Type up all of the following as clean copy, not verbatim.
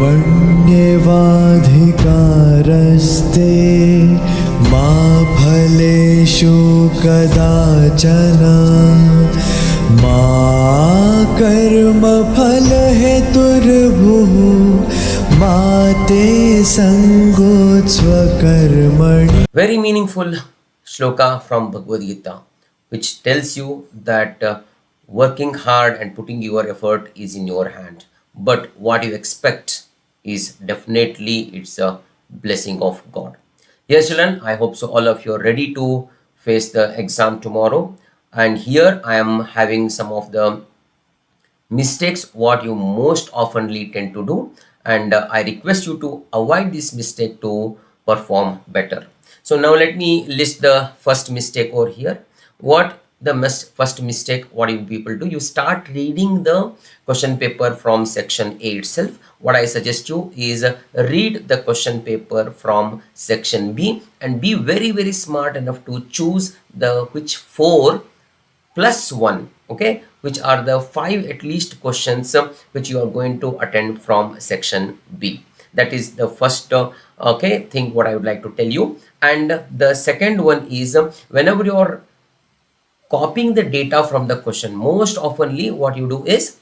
कर्मण्येवाधिकारस्ते मा फलेषु कदाचन मा कर्मफलहेतुर्भुः मा ते सङ्गोत्स्वकर्मणि. Very meaningful shloka from Bhagavad Gita, which tells you that working hard and putting your effort is in your hand, but what you expect is definitely it's a blessing of God. Yes, children, I hope so all of you are ready to face the exam tomorrow, and here I am having some of the mistakes what you most oftenly tend to do, and I request you to avoid this mistake to perform better. So now let me list the first mistake over here. What the first mistake what you people do, you start reading the question paper from section A itself. What I suggest you is read the question paper from section B and be very smart enough to choose the which 4 plus 1, okay, which are the 5 at least questions which you are going to attend from section B. That is the first okay thing what I would like to tell you. And the second one is whenever you are copying the data from the question, most oftenly what you do is,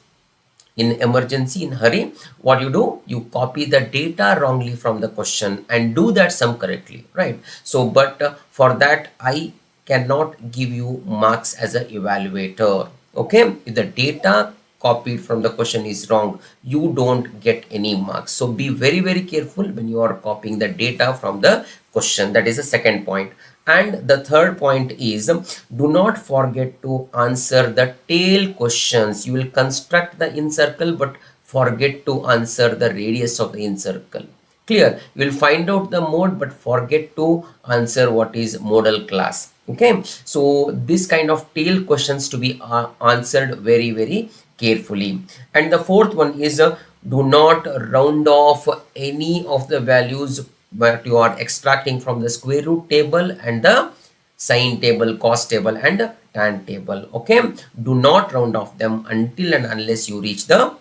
in emergency, in hurry, what you do, you copy the data wrongly from the question and do that sum correctly, right? So but for that I cannot give you marks as an evaluator, okay? If the data copied from the question is wrong, you don't get any marks. So be very careful when you are copying the data from the question. That is the second point. And the third point is, do not forget to answer the tail questions. You will construct the in-circle but forget to answer the radius of the in-circle. Clear? You will find out the mode but forget to answer what is modal class. Okay, so this kind of tail questions to be answered very carefully. And the fourth one is do not round off any of the values that you are extracting from the square root table and the sine table, cos table and tan table. Okay, do not round off them until and unless you reach the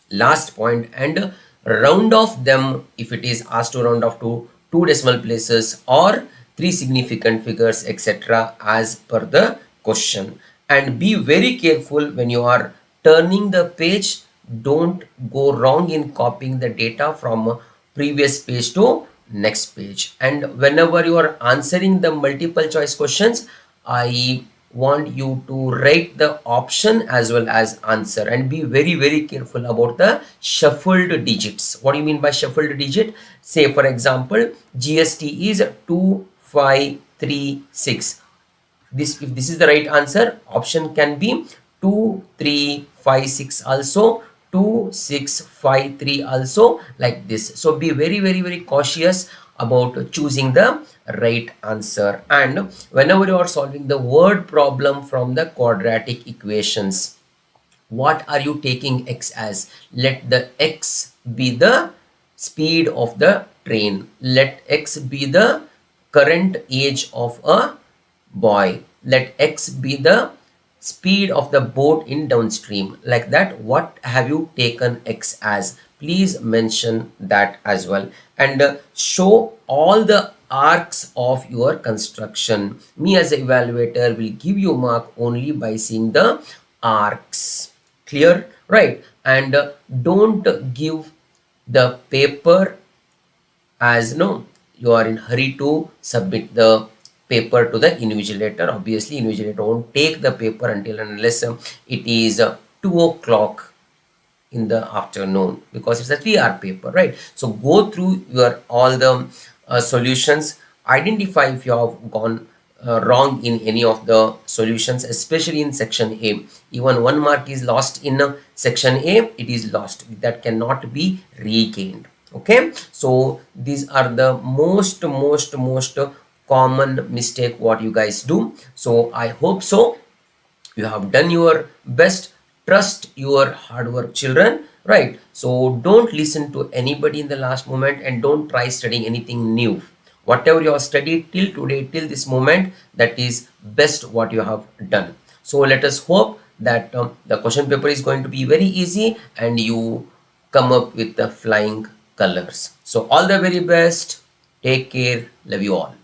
last point, and round off them if it is asked to round off to 2 decimal places or 3 significant figures, etc., as per the question. And be very careful when you are turning the page. Don't go wrong in copying the data from previous page to next page. And whenever you are answering the multiple choice questions, I want you to write the option as well as answer, and be very careful about the shuffled digits. What do you mean by shuffled digit? Say for example, GST is 2536. If this is the right answer, option can be 2356 also, 2653 also, like this. So be very cautious about choosing the right answer. And whenever you are solving the word problem from the quadratic equations, what are you taking x as? Let the x be the speed of the train. Let x be the current age of a boy. Let x be the speed of the boat in downstream. Like that, what have you taken x as? Please mention that as well. And show all the arcs of your construction. Me as an evaluator will give you mark only by seeing the arcs. Clear? Right? And don't give the paper as you are in hurry to submit the paper to the invigilator. Obviously invigilator won't take the paper until and unless it is 2 o'clock in the afternoon, because it's a 3-hour paper, right? So go through your all the solutions, identify if you have gone wrong in any of the solutions, especially in section A. Even 1 mark is lost in section A, it is lost, that cannot be regained. Okay, so these are the most common mistake what you guys do. So I hope so you have done your best. Trust your hard work, children, right? So don't listen to anybody in the last moment, and don't try studying anything new. Whatever you have studied till today, till this moment, that is best what you have done. So let us hope that the question paper is going to be very easy and you come up with the flying colors. So all the very best. Take care. Love you all.